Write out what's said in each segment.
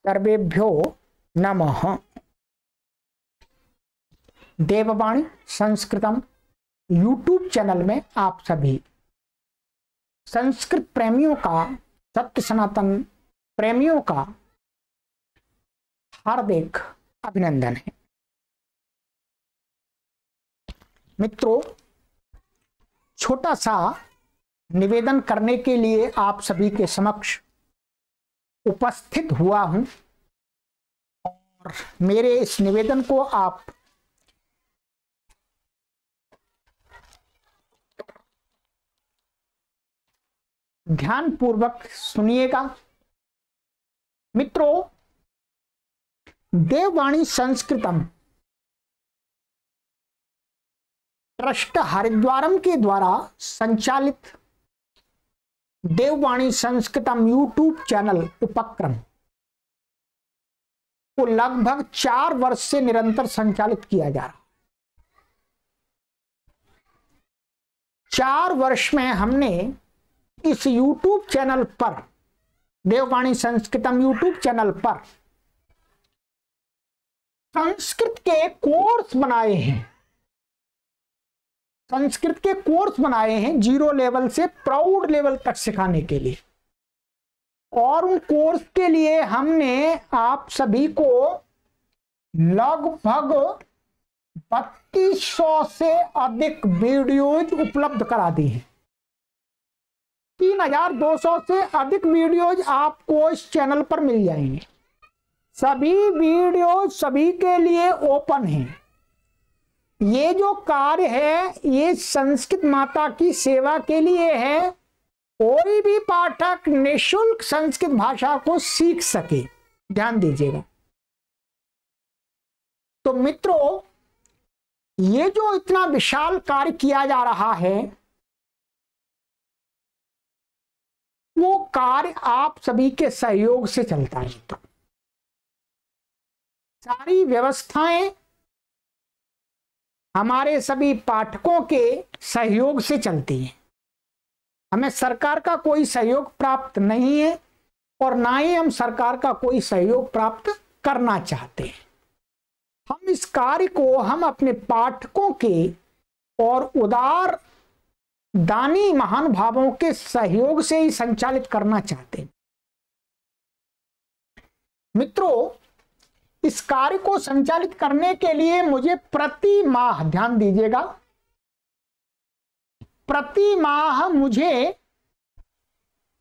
सर्वेभ्यो नमः। देववाणी संस्कृतम YouTube channel में आप सभी संस्कृत प्रेमियों का, सत्य सनातन प्रेमियों का हार्दिक अभिनंदन है। मित्रों, छोटा सा निवेदन करने के लिए आप सभी के समक्ष उपस्थित हुआ हूं और मेरे इस निवेदन को आप ध्यानपूर्वक सुनिएगा। मित्रों, देववाणी संस्कृतम ट्रस्ट हरिद्वारम के द्वारा संचालित देववाणी संस्कृतम यूट्यूब चैनल उपक्रम को लगभग 4 वर्ष से निरंतर संचालित किया जा रहा है। 4 वर्ष में हमने इस यूट्यूब चैनल पर, देववाणी संस्कृतम यूट्यूब चैनल पर संस्कृत के कोर्स बनाए हैं। संस्कृत के कोर्स बनाए हैं 0 लेवल से प्राउड लेवल तक सिखाने के लिए। और उन कोर्स के लिए हमने आप सभी को लगभग 3200 से अधिक वीडियोज उपलब्ध करा दी हैं। 3200 से अधिक वीडियोज आपको इस चैनल पर मिल जाएंगे। सभी वीडियो सभी के लिए ओपन हैं। ये जो कार्य है ये संस्कृत माता की सेवा के लिए है। कोई भी पाठक निःशुल्क संस्कृत भाषा को सीख सके, ध्यान दीजिएगा। तो मित्रों, ये जो इतना विशाल कार्य किया जा रहा है वो कार्य आप सभी के सहयोग से चलता है। तो सारी व्यवस्थाएं हमारे सभी पाठकों के सहयोग से चलती हैं। हमें सरकार का कोई सहयोग प्राप्त नहीं है और ना ही हम सरकार का कोई सहयोग प्राप्त करना चाहते हैं। हम इस कार्य को हम अपने पाठकों के और उदार दानी महानुभावों के सहयोग से ही संचालित करना चाहते हैं। मित्रों, इस कार्य को संचालित करने के लिए मुझे प्रति माह, ध्यान दीजिएगा, प्रति माह मुझे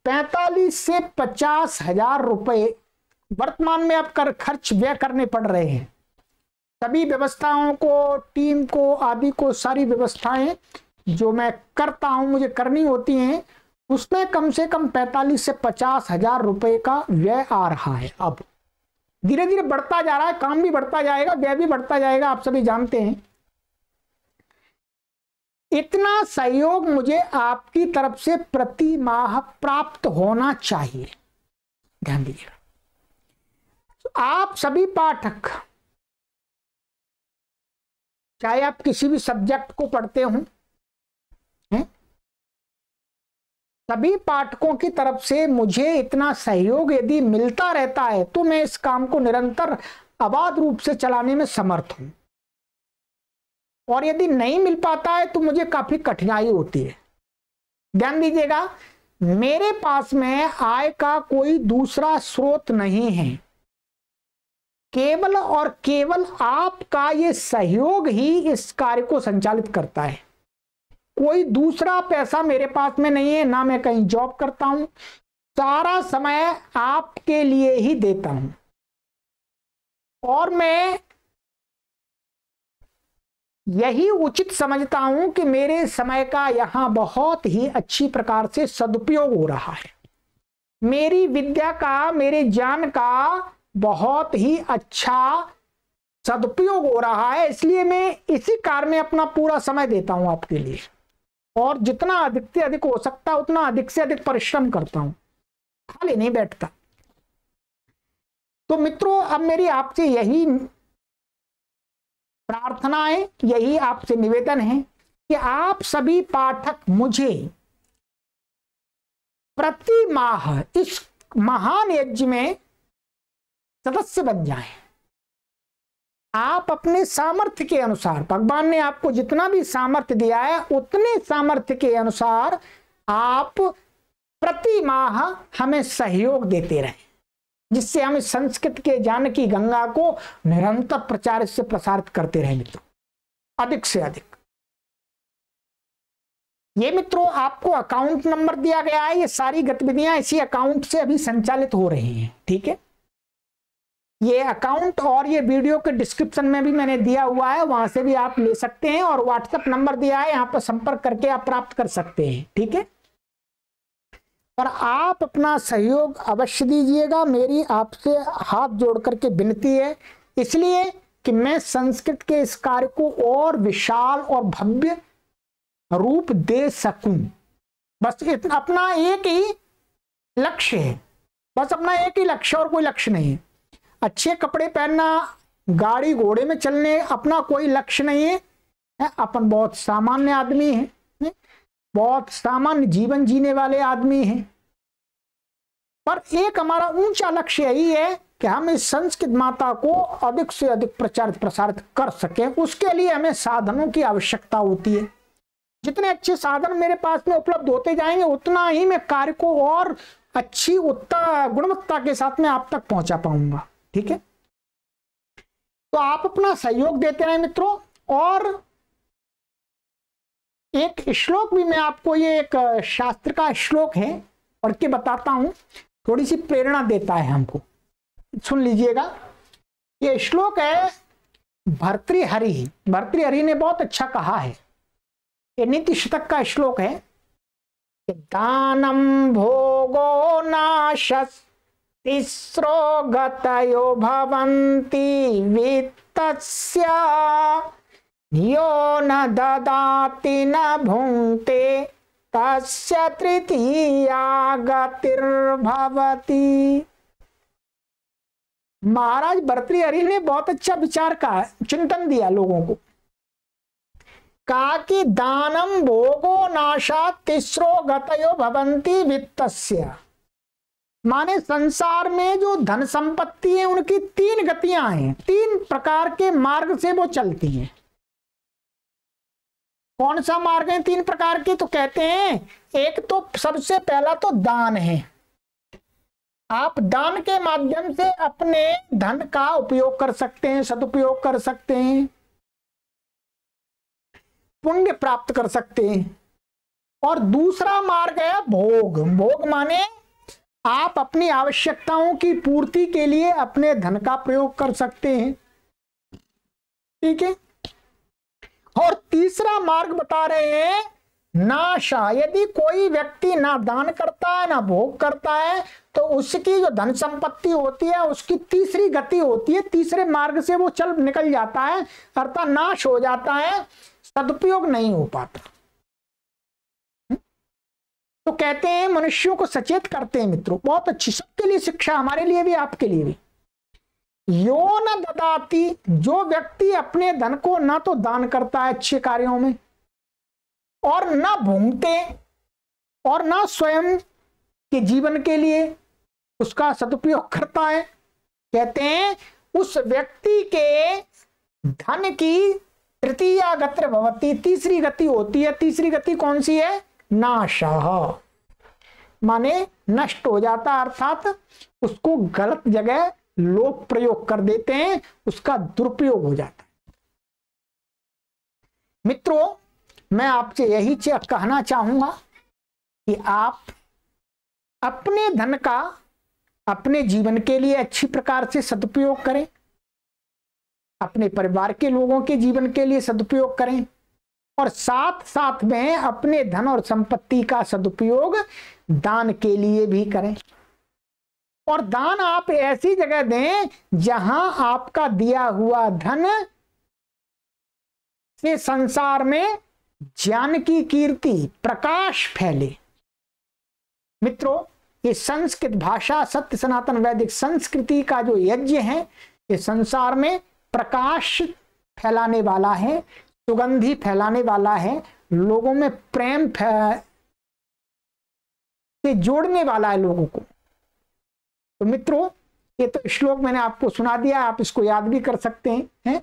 45 से 50 हजार रुपए वर्तमान में अब खर्च व्यय करने पड़ रहे हैं। सभी व्यवस्थाओं को, टीम को, आदि को, सारी व्यवस्थाएं जो मैं करता हूं, मुझे करनी होती हैं, उसमें कम से कम 45 से 50 हजार रुपए का व्यय आ रहा है। अब धीरे धीरे बढ़ता जा रहा है, काम भी बढ़ता जाएगा, व्यय भी बढ़ता जाएगा, आप सभी जानते हैं। इतना सहयोग मुझे आपकी तरफ से प्रति माह प्राप्त होना चाहिए, ध्यान दीजिएगा। तो आप सभी पाठक, चाहे आप किसी भी सब्जेक्ट को पढ़ते हो, सभी पाठकों की तरफ से मुझे इतना सहयोग यदि मिलता रहता है तो मैं इस काम को निरंतर अबाध रूप से चलाने में समर्थ हूं। और यदि नहीं मिल पाता है तो मुझे काफी कठिनाई होती है। ध्यान दीजिएगा, मेरे पास में आय का कोई दूसरा स्रोत नहीं है। केवल और केवल आपका ये सहयोग ही इस कार्य को संचालित करता है। कोई दूसरा पैसा मेरे पास में नहीं है, ना मैं कहीं जॉब करता हूं। सारा समय आपके लिए ही देता हूं और मैं यही उचित समझता हूं कि मेरे समय का यहां बहुत ही अच्छी प्रकार से सदुपयोग हो रहा है। मेरी विद्या का, मेरे ज्ञान का बहुत ही अच्छा सदुपयोग हो रहा है। इसलिए मैं इसी कार्य में अपना पूरा समय देता हूं आपके लिए और जितना अधिक से अधिक हो सकता है उतना अधिक से अधिक परिश्रम करता हूं, खाली नहीं बैठता। तो मित्रों, अब मेरी आपसे यही प्रार्थना है, यही आपसे निवेदन है कि आप सभी पाठक मुझे प्रति माह इस महान यज्ञ में सदस्य बन जाएं। आप अपने सामर्थ्य के अनुसार, भगवान ने आपको जितना भी सामर्थ्य दिया है उतने सामर्थ्य के अनुसार आप प्रति माह हमें सहयोग देते रहें, जिससे हम संस्कृत के जानकी गंगा को निरंतर प्रचार से प्रसारित करते रहें मित्रों, अधिक से अधिक। ये मित्रों आपको अकाउंट नंबर दिया गया है, ये सारी गतिविधियां इसी अकाउंट से अभी संचालित हो रही हैं, ठीक है। ये अकाउंट और ये वीडियो के डिस्क्रिप्शन में भी मैंने दिया हुआ है, वहां से भी आप ले सकते हैं, और व्हाट्सएप नंबर दिया है, यहां पर संपर्क करके आप प्राप्त कर सकते हैं, ठीक है। पर आप अपना सहयोग अवश्य दीजिएगा, मेरी आपसे हाथ जोड़ करके विनती है, इसलिए कि मैं संस्कृत के इस कार्य को और विशाल और भव्य रूप दे सकूं। बस इतना, अपना एक ही लक्ष्य है, बस अपना एक ही लक्ष्य और कोई लक्ष्य नहीं है। अच्छे कपड़े पहनना, गाड़ी घोड़े में चलने अपना कोई लक्ष्य नहीं है। अपन बहुत सामान्य आदमी हैं, बहुत सामान्य जीवन जीने वाले आदमी हैं, पर एक हमारा ऊंचा लक्ष्य यही है कि हम इस संस्कृत माता को अधिक से अधिक प्रचारित प्रसारित कर सकें। उसके लिए हमें साधनों की आवश्यकता होती है। जितने अच्छे साधन मेरे पास में उपलब्ध होते जाएंगे उतना ही मैं कार्य को और अच्छी गुणवत्ता के साथ में आप तक पहुंचा पाऊंगा, ठीक है। तो आप अपना सहयोग देते रहे मित्रों। और एक श्लोक भी मैं आपको, ये एक शास्त्र का श्लोक है, पढ़ के बताता हूं, थोड़ी सी प्रेरणा देता है हमको, सुन लीजिएगा। ये श्लोक है भर्तृहरि। भर्तृहरि ने बहुत अच्छा कहा है, ये नीति शतक का श्लोक है। दानम भोगो नाशस् तिस्रो गतयो भवन्ति वित्तस्य यो न ददाति न भुंक्ते तस्य तृतीया गतिर्भवति। महाराज भर्तृहरि ने बहुत अच्छा विचार का चिंतन दिया लोगों को। कहा कि दानम भोगो नाशा तिस्रो गतयो भवन्ति वित्तस्य, माने संसार में जो धन संपत्ति है उनकी तीन गतियां हैं, तीन प्रकार के मार्ग से वो चलती हैं। कौन सा मार्ग है तीन प्रकार के? तो कहते हैं एक तो सबसे पहला तो दान है। आप दान के माध्यम से अपने धन का उपयोग कर सकते हैं, सदुपयोग कर सकते हैं, पुण्य प्राप्त कर सकते हैं। और दूसरा मार्ग है भोग। भोग माने आप अपनी आवश्यकताओं की पूर्ति के लिए अपने धन का प्रयोग कर सकते हैं, ठीक है। और तीसरा मार्ग बता रहे हैं नाशा। यदि कोई व्यक्ति ना दान करता है ना भोग करता है तो उसकी जो धन संपत्ति होती है उसकी तीसरी गति होती है, तीसरे मार्ग से वो चल निकल जाता है, अर्थात नाश हो जाता है, सदुपयोग नहीं हो पाता। तो कहते हैं मनुष्यों को सचेत करते हैं मित्रों, बहुत अच्छी, सबके लिए शिक्षा, हमारे लिए भी आपके लिए भी। यो न ददाति, जो व्यक्ति अपने धन को ना तो दान करता है अच्छे कार्यों में और ना भूंगते और ना स्वयं के जीवन के लिए उसका सदुपयोग करता है, कहते हैं उस व्यक्ति के धन की तृतीया गति भवति, तीसरी गति होती है। तीसरी गति कौन सी है? नाशः, माने नष्ट हो जाता, अर्थात उसको गलत जगह लोग प्रयोग कर देते हैं, उसका दुरुपयोग हो जाता है। मित्रों, मैं आपसे यही कहना चाहूंगा कि आप अपने धन का अपने जीवन के लिए अच्छी प्रकार से सदुपयोग करें, अपने परिवार के लोगों के जीवन के लिए सदुपयोग करें, और साथ साथ में अपने धन और संपत्ति का सदुपयोग दान के लिए भी करें। और दान आप ऐसी जगह दें जहां आपका दिया हुआ धन से संसार में ज्ञान की कीर्ति, प्रकाश फैले। मित्रों, ये संस्कृत भाषा, सत्य सनातन वैदिक संस्कृति का जो यज्ञ है, ये संसार में प्रकाश फैलाने वाला है, सुगंधि फैलाने वाला है, लोगों में प्रेम से जोड़ने वाला है लोगों को। तो मित्रों, ये तो श्लोक मैंने आपको सुना दिया, आप इसको याद भी कर सकते हैं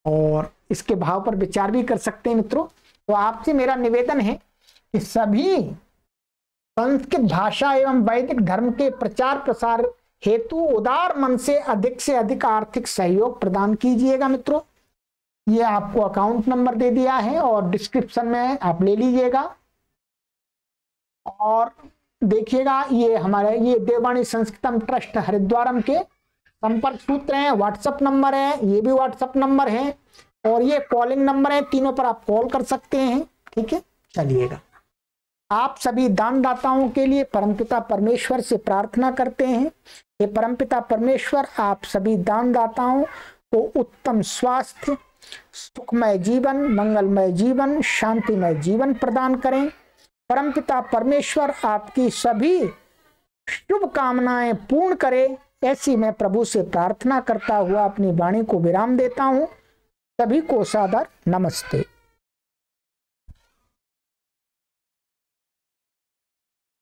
और इसके भाव पर विचार भी कर सकते हैं मित्रों। तो आपसे मेरा निवेदन है कि सभी संस्कृत भाषा एवं वैदिक धर्म के प्रचार प्रसार हेतु उदार मन से अधिक आर्थिक सहयोग प्रदान कीजिएगा मित्रों। ये आपको अकाउंट नंबर दे दिया है और डिस्क्रिप्शन में आप ले लीजिएगा और देखिएगा। ये हमारे ये देववाणी संस्कृतम ट्रस्ट हरिद्वारम के संपर्क सूत्र हैं, व्हाट्सएप नंबर है, ये भी व्हाट्सएप नंबर है और ये कॉलिंग नंबर है, तीनों पर आप कॉल कर सकते हैं। ठीक है, चलिएगा। आप सभी दानदाताओं के लिए परमपिता परमेश्वर से प्रार्थना करते हैं। ये परमपिता परमेश्वर आप सभी दानदाताओं को उत्तम स्वास्थ्य, सुखमय जीवन, मंगलमय जीवन, शांतिमय जीवन प्रदान करें। परमपिता परमेश्वर आपकी सभी शुभ कामनाएं पूर्ण करे, ऐसी मैं प्रभु से प्रार्थना करता हुआ अपनी वाणी को विराम देता हूं। सभी को सादर नमस्ते।